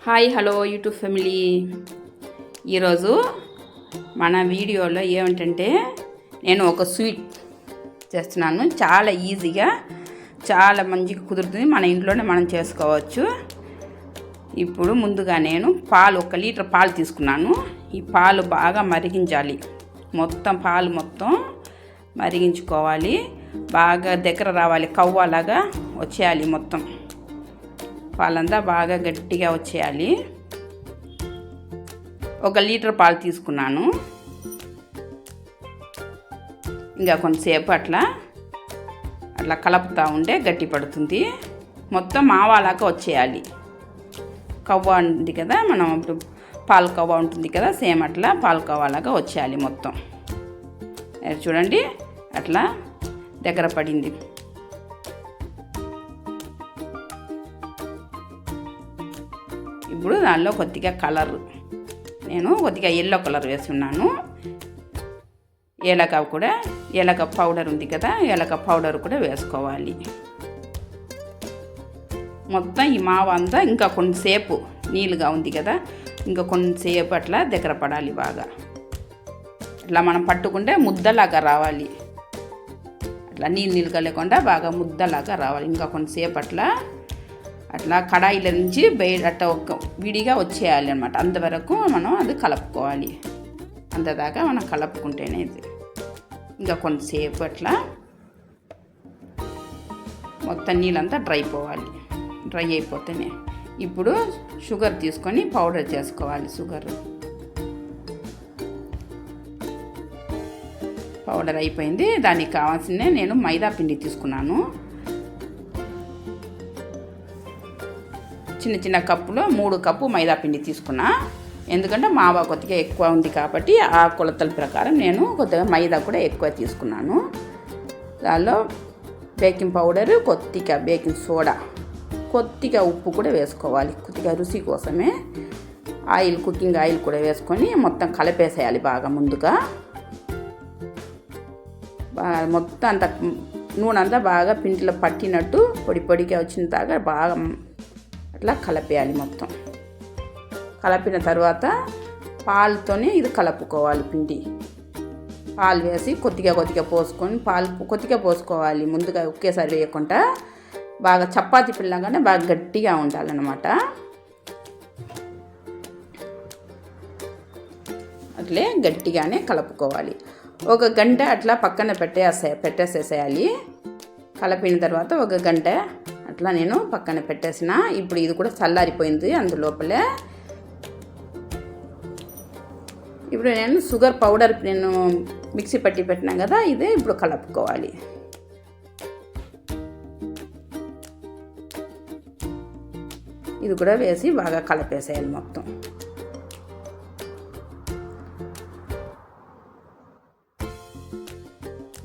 Hi hello YouTube family. ఈరోజు మన వీడియోలో ఏమిటంటే నేను ఒక స్వీట్ చేస్తున్నాను. చాలా ఈజీగా చాలా మంచిగా కుదురుతుంది. మన ఇంట్లోనే మనం చేసుకోవచ్చు. ఇప్పుడు ముందుగా నేను పాలు 1 లీటర్ పాలు తీసుకున్నాను. ఈ పాలు బాగా మరిగించాలి. పాలు మొత్తం మరిగించుకోవాలి. బాగా దగ్గర రావాలి, కవ్వలాగా వచ్చేయాలి. మొత్తం పాలంతా బాగా గట్టిగా వచ్చేయాలి. 1 లీటర్ పాలు తీసుకున్నాను. ఇంకా కొంతసేపు అట్లా కలుపుతూ ఉంటే గట్టి పడుతుంది. మొత్తం మావాలాగా వచ్చేయాలి. కవ్వ ఉంది కదా, మనం ఇప్పుడు పాలు కవ్వ ఉంటుంది కదా, సేమ్ అట్లా పాలు కవ్వలాగా వచ్చేయాలి మొత్తం. చూడండి అట్లా దగ్గర పడింది. ఇప్పుడు దానిలో కొద్దిగా కలర్, నేను కొద్దిగా ఎల్లో కలర్ వేస్తున్నాను. ఏలక పౌడర్ ఉంది కదా, ఏలక పౌడర్ కూడా వేసుకోవాలి. మొత్తం ఈ మావ అంతా ఇంకా కొంతసేపు నీళ్ళుగా ఉంది కదా, ఇంకా కొంతసేపు అట్లా దగ్గర పడాలి. బాగా అట్లా మనం పట్టుకుంటే ముద్దలాగా రావాలి. అట్లా నీళ్ళుగా లేకుండా బాగా ముద్దలాగా రావాలి. ఇంకా కొంతసేపు అట్లా కడాయిల నుంచి బయట విడిగా వచ్చేయాలి అన్నమాట. అంతవరకు మనం అది కలుపుకోవాలి. అంతదాకా మనం కలుపుకుంటేనే ఇది. ఇంకా కొంతసేపు అట్లా మొత్తం నీళ్ళంతా డ్రై అయిపోతేనే ఇప్పుడు షుగర్ తీసుకొని పౌడర్ చేసుకోవాలి. పౌడర్ అయిపోయింది. దానికి కావాల్సిన నేను మైదా పిండి తీసుకున్నాను. చిన్న కప్పులో 3 కప్పు మైదా పిండి తీసుకున్నా. ఎందుకంటే మావ కొద్దిగా ఎక్కువ ఉంది కాబట్టి ఆ కొలతల ప్రకారం నేను కొద్దిగా మైదా కూడా ఎక్కువ తీసుకున్నాను. దానిలో బేకింగ్ పౌడర్, కొద్దిగా బేకింగ్ సోడా, కొద్దిగా ఉప్పు కూడా వేసుకోవాలి. కొద్దిగా రుచి కోసమే కుకింగ్ ఆయిల్ కూడా వేసుకొని మొత్తం కలిపేసేయాలి బాగా. ముందుగా మొత్తం అంత నూనె అంతా బాగా పిండిలో పట్టినట్టు పొడిగా వచ్చిన దాకా బాగా అట్లా కలిపేయాలి. మొత్తం కలిపిన తర్వాత పాలుతోనే ఇది కలుపుకోవాలి. పిండి పాలు వేసి కొద్దిగా పోసుకొని కొద్దిగా పోసుకోవాలి. ముందుగా ఒకేసారి వేయకుండా బాగా చపాతీ పిండిలాగానే బాగా గట్టిగా ఉండాలన్నమాట. అట్లే గట్టిగానే కలుపుకోవాలి. 1 గంట అట్లా పక్కన పెట్టేసేసేయాలి. కలిపిన తర్వాత 1 గంట అట్లా నేను పక్కన పెట్టేసిన. ఇప్పుడు ఇది కూడా చల్లారిపోయింది. అందులోపలే ఇప్పుడు నేను షుగర్ పౌడర్ మిక్సీ పట్టి పెట్టినా కదా, ఇదే ఇప్పుడు కలుపుకోవాలి. ఇది కూడా వేసి బాగా కలిపేసేయాలి. మొత్తం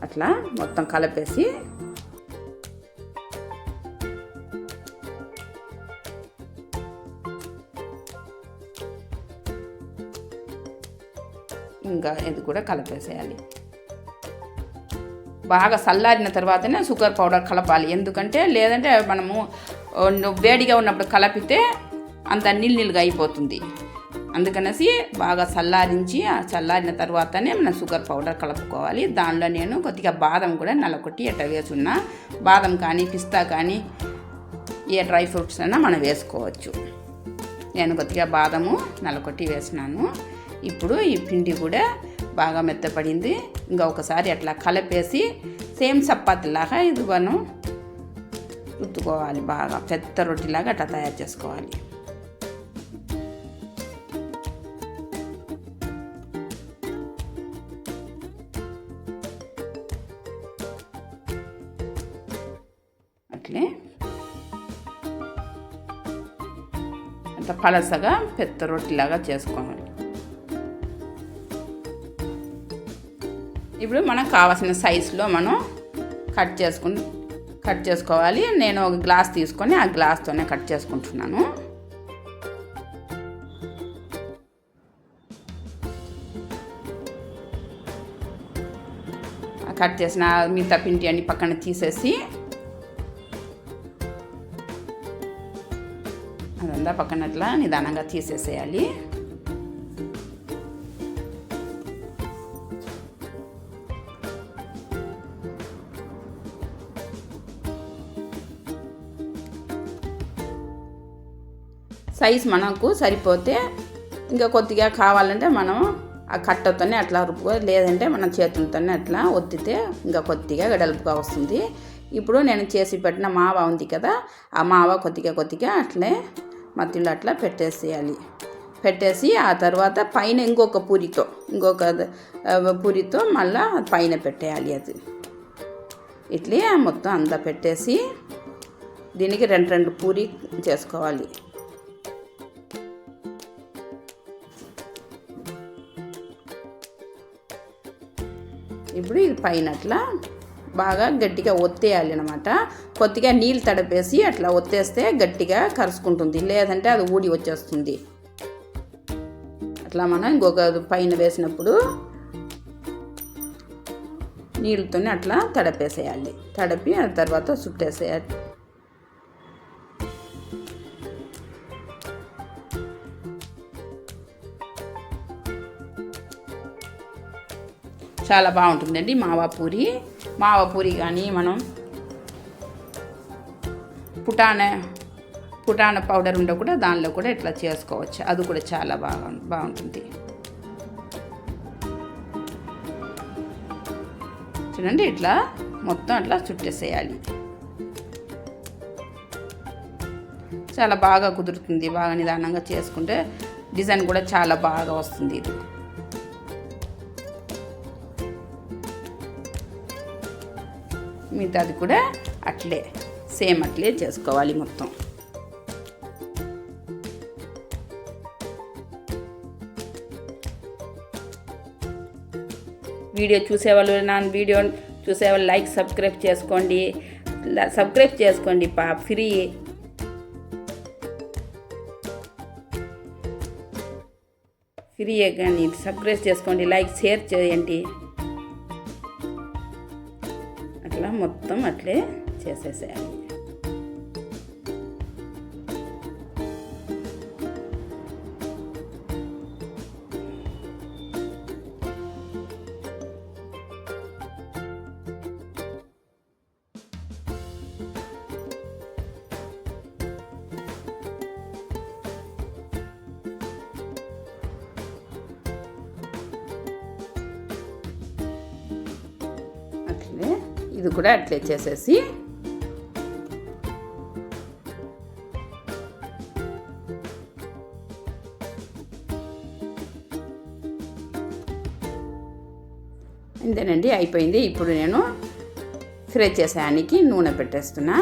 అట్లా మొత్తం కలిపేసి ఇంకా ఇది కూడా కలిపేసేయాలి. బాగా చల్లారిన తర్వాతనే షుగర్ పౌడర్ కలపాలి. ఎందుకంటే లేదంటే మనము వేడిగా ఉన్నప్పుడు కలిపితే అంత నీళ్ళుగా అయిపోతుంది. అందుకనేసి బాగా చల్లారిన తర్వాతనే మనం షుగర్ పౌడర్ కలుపుకోవాలి. దానిలో నేను కొద్దిగా బాదం కూడా నలకొట్టి ఎట్లా వేసున్నా, బాదం కానీ పిస్తా కానీ ఏ డ్రై ఫ్రూట్స్ అయినా మనం వేసుకోవచ్చు. నేను కొద్దిగా బాదము నలకొట్టి వేసినాను. ఇప్పుడు ఈ పిండి కూడా బాగా మెత్తపడింది. ఇంకా ఒకసారి అట్లా కలిపేసి సేమ్ చపాతీలాగా ఇది మనం రుద్దుకోవాలి. బాగా పెద్ద రొట్టెలాగా అట్లా తయారు చేసుకోవాలి. అట్లే అంత పలసగా పెద్ద రొట్టెలాగా చేసుకోవాలి. ఇప్పుడు మనకు కావాల్సిన సైజులో మనం కట్ చేసుకోవాలి. నేను 1 గ్లాస్ తీసుకొని ఆ గ్లాస్తోనే కట్ చేసుకుంటున్నాను. కట్ చేసిన మిగతా పిండి అన్ని పక్కన తీసేసి అదంతా అంతా పక్కనట్లా నిదానంగా తీసేసేయాలి. సైజ్ మనకు సరిపోతే ఇంకా కొద్దిగా కావాలంటే మనం ఆ కట్టతోనే అట్లా రుబ్బు, లేదంటే మనం చేతులతోనే అట్లా ఒత్తితే ఇంకా కొద్దిగా వెడల్పుగా వస్తుంది. ఇప్పుడు నేను చేసి పెట్టిన మావ ఉంది కదా, ఆ మావ కొద్దిగా అట్లే మధ్యలో అట్లా పెట్టేసి ఆ తర్వాత పైన ఇంకొక పూరితో మళ్ళీ పైన పెట్టేయాలి. అది ఇట్లే మొత్తం అంతా పెట్టేసి దీనికి రెండు పూరి చేసుకోవాలి. ఇప్పుడు ఇది పైన అట్లా బాగా గట్టిగా ఒత్తేయాలి అన్నమాట. కొద్దిగా నీళ్ళు తడిపేసి అట్లా ఒత్తేస్తే గట్టిగా కరుచుకుంటుంది, లేదంటే అది ఊడి వచ్చేస్తుంది. అట్లా మనం ఇంకొక పైన వేసినప్పుడు నీళ్ళతోనే అట్లా తడిపేసేయాలి. తడిపి ఆ తర్వాత చుట్టేసేయాలి. చాలా బాగుంటుందండి మావా పూరి కానీ మనం పుటాన పౌడర్ ఉండే కూడా దానిలో కూడా ఇట్లా చేసుకోవచ్చు. అది కూడా చాలా బాగుంటుంది. చూడండి, ఇట్లా మొత్తం అట్లా చుట్టేసేయాలి. చాలా బాగా కుదురుతుంది. బాగా నిదానంగా చేసుకుంటే డిజైన్ కూడా చాలా బాగా వస్తుంది. ఇది మిగతాది కూడా అట్లే సేమ్ అట్లే చేసుకోవాలి మొత్తం. వీడియో చూసేవాళ్ళు లైక్ సబ్స్క్రైబ్ చేసుకోండి ఫ్రీయే కానీ సబ్స్క్రైబ్ చేసుకోండి, లైక్ షేర్ చేయండి. అట్లా మొత్తం అట్లే చేసేసేయాలి. అట్లే ఇది కూడా అట్లే చేసేసి ఇంతేనండి, అయిపోయింది. ఇప్పుడు నేను ఫ్రై చేసేదానికి నూనె పెట్టేస్తున్నా.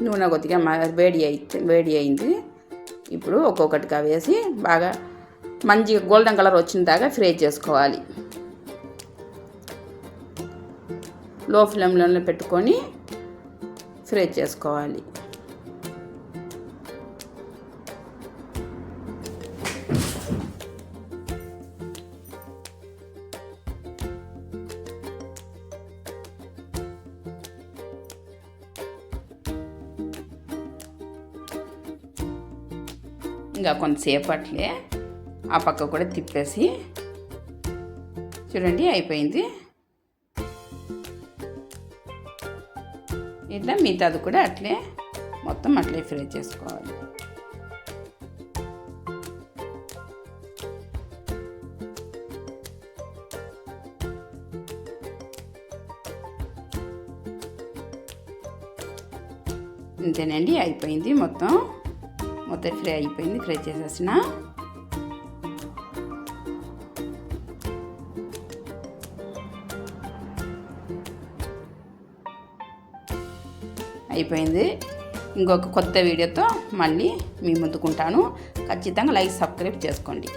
నూనె కొద్దిగా వేడి అయింది. ఇప్పుడు ఒక్కొక్కటిగా వేసి బాగా మంచిగా గోల్డెన్ కలర్ వచ్చిన దాకా ఫ్రై చేసుకోవాలి. లో ఫ్లేమ్లో పెట్టుకొని ఫ్రై చేసుకోవాలి. ఇంకా కొంతసేపు అట్లే ఆ పక్క కూడా తిప్పేసి చూడండి, అయిపోయింది. ఇట్లా మిగతాది కూడా అట్లే మొత్తం అట్లే ఫ్రై చేసుకోవాలి. ఇంతేనండి, అయిపోయింది. మొత్తం ఫ్రై అయిపోయింది. ఫ్రై చేసేసిన అయిపోయింది. ఇంకొక కొత్త వీడియోతో మళ్ళీ మీ ముందుకుంటాను. ఖచ్చితంగా లైక్ సబ్స్క్రైబ్ చేసుకోండి.